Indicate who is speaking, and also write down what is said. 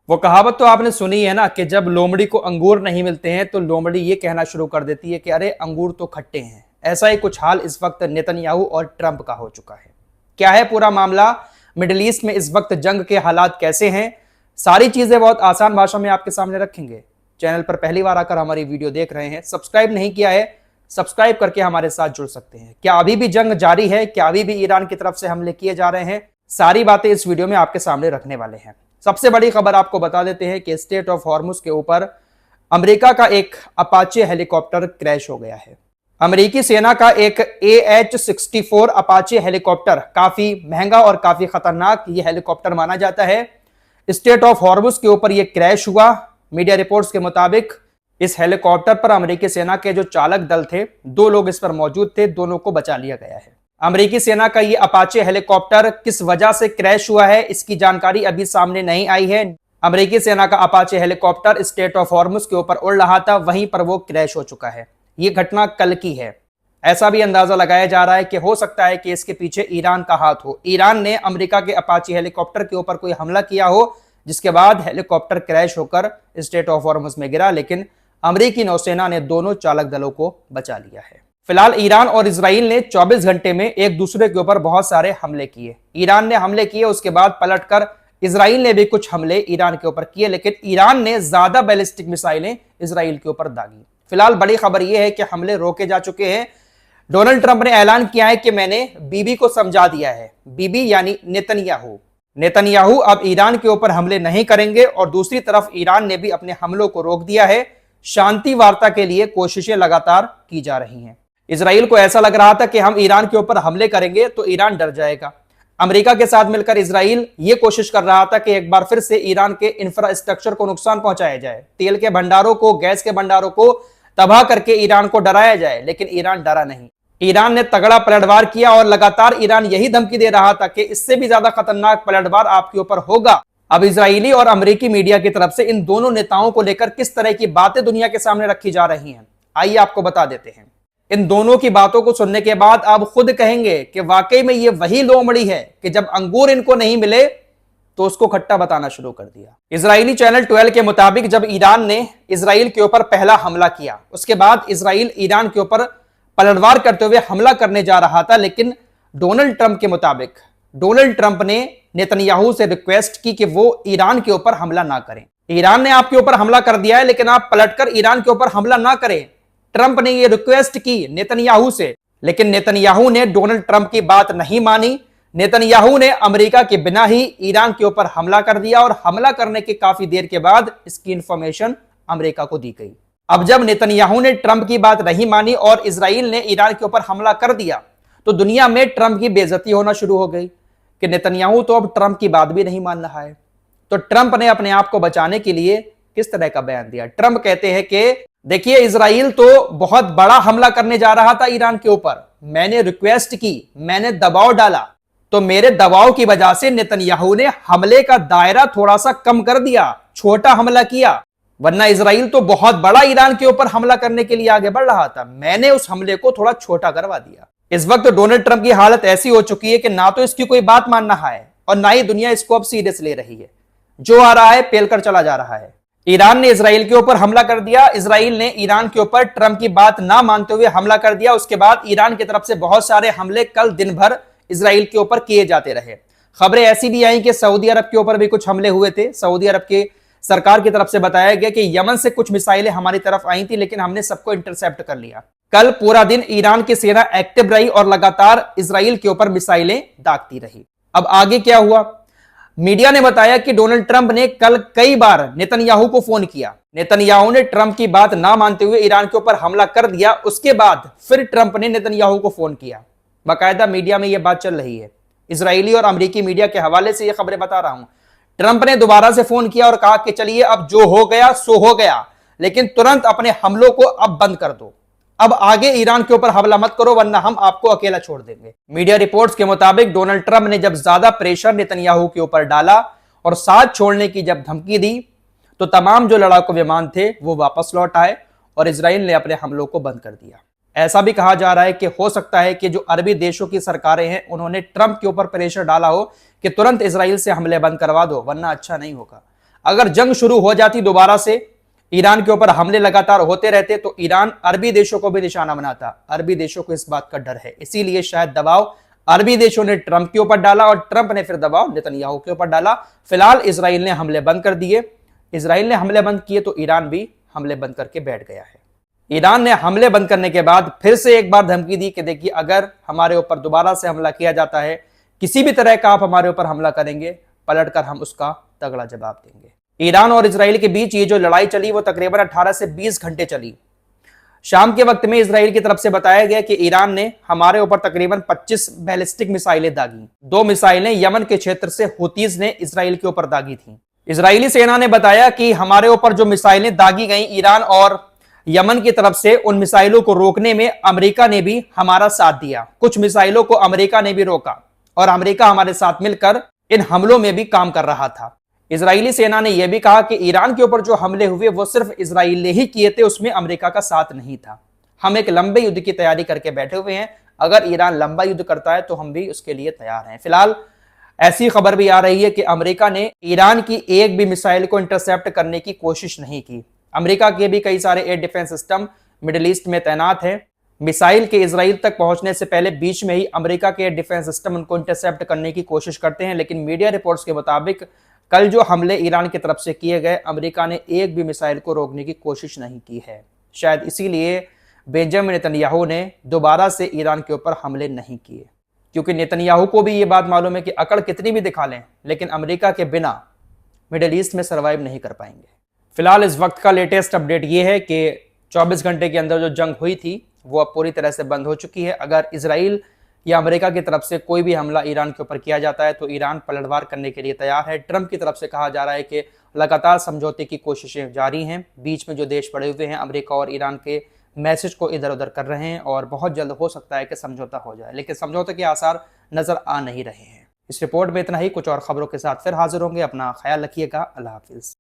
Speaker 1: वो कहावत तो आपने सुनी है ना कि जब लोमड़ी को अंगूर नहीं मिलते हैं तो लोमड़ी ये कहना शुरू कर देती है कि अरे अंगूर तो खट्टे हैं। ऐसा ही कुछ हाल इस वक्त नेतन्याहू और ट्रंप का हो चुका है। क्या है पूरा मामला, मिडिल ईस्ट में इस वक्त जंग के हालात कैसे हैं, सारी चीजें बहुत आसान भाषा में आपके सामने रखेंगे। चैनल पर पहली बार आकर हमारी वीडियो देख रहे हैं, सब्सक्राइब नहीं किया है, सब्सक्राइब करके हमारे साथ जुड़ सकते हैं। क्या अभी भी जंग जारी है, क्या अभी भी ईरान की तरफ से हमले किए जा रहे हैं, सारी बातें इस वीडियो में आपके सामने रखने वाले हैं। सबसे बड़ी खबर आपको बता देते हैं कि स्टेट ऑफ हॉर्मुज के ऊपर अमेरिका का एक अपाचे हेलीकॉप्टर क्रैश हो गया है। अमेरिकी सेना का एक AH-64 अपाचे हेलीकॉप्टर, काफी महंगा और काफी खतरनाक ये हेलीकॉप्टर माना जाता है, स्टेट ऑफ हॉर्मुज के ऊपर ये क्रैश हुआ। मीडिया रिपोर्ट्स के मुताबिक इस हेलीकॉप्टर पर अमेरिकी सेना के जो चालक दल थे, 2 लोग इस पर मौजूद थे, दोनों को बचा लिया गया है। अमेरिकी सेना का ये अपाचे हेलीकॉप्टर किस वजह से क्रैश हुआ है, इसकी जानकारी अभी सामने नहीं आई है। अमेरिकी सेना का Apache helicopter state of Hormuz के ऊपर उड़ रहा था, वहीं पर वो क्रैश हो चुका है। ये घटना कल की है। ऐसा भी अंदाजा लगाया जा रहा है कि हो सकता है कि इसके पीछे ईरान का हाथ हो। ईरान ने अमेरिका के अपाचे हेलीकॉप्टर के ऊपर कोई हमला किया हो, जिसके बाद हेलीकॉप्टर क्रैश होकर स्टेट ऑफ हॉर्मुज में गिरा, लेकिन अमेरिकी नौसेना ने दोनों चालक दलों को बचा लिया है। फिलहाल ईरान और इजराइल ने 24 घंटे में एक दूसरे के ऊपर बहुत सारे हमले किए। ईरान ने हमले किए, उसके बाद पलटकर इजराइल ने भी कुछ हमले ईरान के ऊपर किए, लेकिन ईरान ने ज्यादा बैलिस्टिक मिसाइलें इजराइल के ऊपर दागी। फिलहाल बड़ी खबर यह है कि हमले रोके जा चुके हैं। डोनाल्ड ट्रंप ने ऐलान किया है कि मैंने बीबी को समझा दिया है। बीबी यानी नेतन्याहू अब ईरान के ऊपर हमले नहीं करेंगे, और दूसरी तरफ ईरान ने भी अपने हमलों को रोक दिया है। शांति वार्ता के लिए कोशिशें लगातार की जा रही हैं। इजराइल को ऐसा लग रहा था कि हम ईरान के ऊपर हमले करेंगे तो ईरान डर जाएगा। अमेरिका के साथ मिलकर इजराइल ये कोशिश कर रहा था कि एक बार फिर से ईरान के इंफ्रास्ट्रक्चर को नुकसान पहुंचाया जाए, तेल के भंडारों को, गैस के भंडारों को तबाह करके ईरान को डराया जाए, लेकिन ईरान डरा नहीं। ईरान ने तगड़ा पलटवार किया और लगातार ईरान यही धमकी दे रहा था कि इससे भी ज्यादा खतरनाक पलटवार आपके ऊपर होगा। अब इजरायली और अमेरिकी मीडिया की तरफ से इन दोनों नेताओं को लेकर किस तरह की बातें दुनिया के सामने रखी जा रही हैं, आइए आपको बता देते हैं। इन दोनों की बातों को सुनने के बाद आप खुद कहेंगे कि वाकई में ये वही लोमड़ी है कि जब अंगूर इनको नहीं मिले तो उसको खट्टा बताना शुरू कर दिया। इजरायली चैनल 12 के मुताबिक जब ईरान ने इजराइल के ऊपर पहला हमला किया, उसके बाद इजराइल ईरान के ऊपर पलटवार करते हुए हमला करने जा रहा था, लेकिन डोनाल्ड ट्रंप के मुताबिक डोनाल्ड ट्रंप ने नेतन्याहू से रिक्वेस्ट की कि वो ईरान के ऊपर हमला ना करें। ईरान ने आपके ऊपर हमला कर दिया है, लेकिन आप पलटकर ईरान के ऊपर हमला ना करें। ट्रंप ने यह रिक्वेस्ट की नेतन्याहू से, लेकिन नेतन्याहू ने डोनाल्ड ट्रंप की बात नहीं मानी। नेतन्याहू ने अमेरिका के बिना ही ईरान के ऊपर हमला कर दिया, और हमला करने के काफी देर के बाद इसकी इंफॉर्मेशन अमेरिका को दी गई। अब जब नेतन्याहू ने ट्रंप की बात नहीं मानी और इजराइल ने ईरान के ऊपर हमला कर दिया, तो दुनिया में ट्रंप की बेइज्जती होना शुरू हो गई कि नेतन्याहू तो अब ट्रंप की बात भी नहीं मान रहा है। तो ट्रंप ने अपने आप को बचाने के लिए किस तरह का बयान दिया। ट्रंप कहते हैं कि देखिए, इजराइल तो बहुत बड़ा हमला करने जा रहा था ईरान के ऊपर, मैंने रिक्वेस्ट की, मैंने दबाव डाला, तो मेरे दबाव की वजह से नेतन्याहू ने हमले का दायरा थोड़ा सा कम कर दिया, छोटा हमला किया, वरना इजराइल तो बहुत बड़ा ईरान के ऊपर हमला करने के लिए आगे बढ़ रहा था, मैंने उस हमले को थोड़ा छोटा करवा दिया। इस वक्त डोनाल्ड ट्रंप की हालत ऐसी हो चुकी है कि ना तो इसकी कोई बात मान रहा है और ना ही दुनिया इसको अब सीरियस ले रही है। जो आ रहा है पेलकर चला जा रहा है। ईरान ने इजराइल के ऊपर हमला कर दिया, इजराइल ने ईरान के ऊपर ट्रंप की बात ना मानते हुए हमला कर दिया। उसके बाद ईरान की तरफ से बहुत सारे हमले कल दिन भर इजराइल के ऊपर किए जाते रहे। खबरें ऐसी भी आई कि सऊदी अरब के ऊपर भी कुछ हमले हुए थे। सऊदी अरब के सरकार की तरफ से बताया गया कि यमन से कुछ मिसाइलें हमारी तरफ आई थी, लेकिन हमने सबको इंटरसेप्ट कर लिया। कल पूरा दिन ईरान की सेना एक्टिव रही और लगातार इजराइल के ऊपर मिसाइलें दागती रही। अब आगे क्या हुआ, मीडिया ने बताया कि डोनाल्ड ट्रंप ने कल कई बार नेतन्याहू को फोन किया। नेतन्याहू ने ट्रंप की बात ना मानते हुए ईरान के ऊपर हमला कर दिया। उसके बाद फिर ट्रंप ने नेतन्याहू को फोन किया। बाकायदा मीडिया में यह बात चल रही है, इजरायली और अमेरिकी मीडिया के हवाले से यह खबरें बता रहा हूं। ट्रंप ने दोबारा से फोन किया और कहा कि चलिए अब जो हो गया सो हो गया, लेकिन तुरंत अपने हमलों को अब बंद कर दो, अब आगे ईरान के ऊपर हमला मत करो, वरना हम आपको अकेला छोड़ देंगे। मीडिया रिपोर्ट्स के मुताबिक डोनाल्ड ट्रंप ने जब ज्यादा प्रेशर नेतन्याहू के ऊपर डाला और साथ छोड़ने की जब धमकी दी, तो तमाम जो लड़ाकू विमान थे वो वापस लौट आए और इजराइल ने अपने हमलों को बंद कर दिया। ऐसा भी कहा जा रहा है कि हो सकता है कि जो अरबी देशों की सरकारें हैं उन्होंने ट्रंप के ऊपर प्रेशर डाला हो कि तुरंत इजराइल से हमले बंद करवा दो, वरना अच्छा नहीं होगा। अगर जंग शुरू हो जाती दोबारा से, ईरान के ऊपर हमले लगातार होते रहते, तो ईरान अरबी देशों को भी निशाना बनाता। अरबी देशों को इस बात का डर है, इसीलिए शायद दबाव अरबी देशों ने ट्रंप के ऊपर डाला और ट्रंप ने फिर दबाव नेतन्याहू के ऊपर डाला। फिलहाल इजराइल ने हमले बंद कर दिए। इजराइल ने हमले बंद किए तो ईरान भी हमले बंद करके बैठ गया है। ईरान ने हमले बंद करने के बाद फिर से एक बार धमकी दी कि देखिए, अगर हमारे ऊपर दोबारा से हमला किया जाता है, किसी भी तरह का आप हमारे ऊपर हमला करेंगे, पलटकर हम उसका तगड़ा जवाब देंगे। ईरान और इजराइल के बीच ये जो लड़ाई चली वो तकरीबन 18 से 20 घंटे चली। शाम के वक्त में इजराइल की तरफ से बताया गया कि ईरान ने हमारे ऊपर तकरीबन 25 बैलिस्टिक मिसाइलें दागी। 2 मिसाइलें यमन के क्षेत्र से हुतीज ने इजराइल के ऊपर दागी थी। इजरायली सेना ने बताया कि हमारे ऊपर जो मिसाइलें दागी गई ईरान और यमन की तरफ से, उन मिसाइलों को रोकने में अमेरिका ने भी हमारा साथ दिया। कुछ मिसाइलों को अमेरिका ने भी रोका और अमेरिका हमारे साथ मिलकर इन हमलों में भी काम कर रहा था। इजरायली सेना ने यह भी कहा कि ईरान के ऊपर जो हमले हुए वो सिर्फ इजराइल ने ही किए थे, उसमें अमेरिका का साथ नहीं था। हम एक लंबे युद्ध की तैयारी करके बैठे हुए हैं, अगर ईरान लंबा युद्ध करता है तो हम भी उसके लिए तैयार हैं। फिलहाल ऐसी खबर भी आ रही है कि अमेरिका ने ईरान की एक भी मिसाइल को इंटरसेप्ट करने की कोशिश नहीं की। अमेरिका के भी कई सारे air defence system middle east में तैनात हैं। मिसाइल के इजराइल तक पहुंचने से पहले बीच में ही अमेरिका के एयर डिफेंस सिस्टम उनको इंटरसेप्ट करने की कोशिश करते हैं, लेकिन मीडिया रिपोर्ट्स के मुताबिक कल जो हमले ईरान की तरफ से किए गए, अमेरिका ने एक भी मिसाइल को रोकने की कोशिश नहीं की है। शायद इसीलिए बेंजामिन नेतन्याहू ने दोबारा से ईरान के ऊपर हमले नहीं किए, क्योंकि नेतन्याहू को भी ये बात मालूम है कि अकड़ कितनी भी दिखा लें, लेकिन अमेरिका के बिना मिडिल ईस्ट में सर्वाइव नहीं कर पाएंगे। फिलहाल इस वक्त का लेटेस्ट अपडेट ये है कि 24 घंटे के अंदर जो जंग हुई थी वो अब पूरी तरह से बंद हो चुकी है। अगर इजराइल या अमेरिका की तरफ से कोई भी हमला ईरान के ऊपर किया जाता है तो ईरान पलटवार करने के लिए तैयार है। ट्रंप की तरफ से कहा जा रहा है कि लगातार समझौते की कोशिशें जारी हैं। बीच में जो देश पड़े हुए हैं अमेरिका और ईरान के मैसेज को इधर उधर कर रहे हैं और बहुत जल्द हो सकता है कि समझौता हो जाए, लेकिन समझौते के आसार नजर आ नहीं रहे हैं। इस रिपोर्ट में इतना ही। कुछ और खबरों के साथ फिर हाजिर होंगे। अपना ख्याल रखिएगा। अल्लाह हाफिज।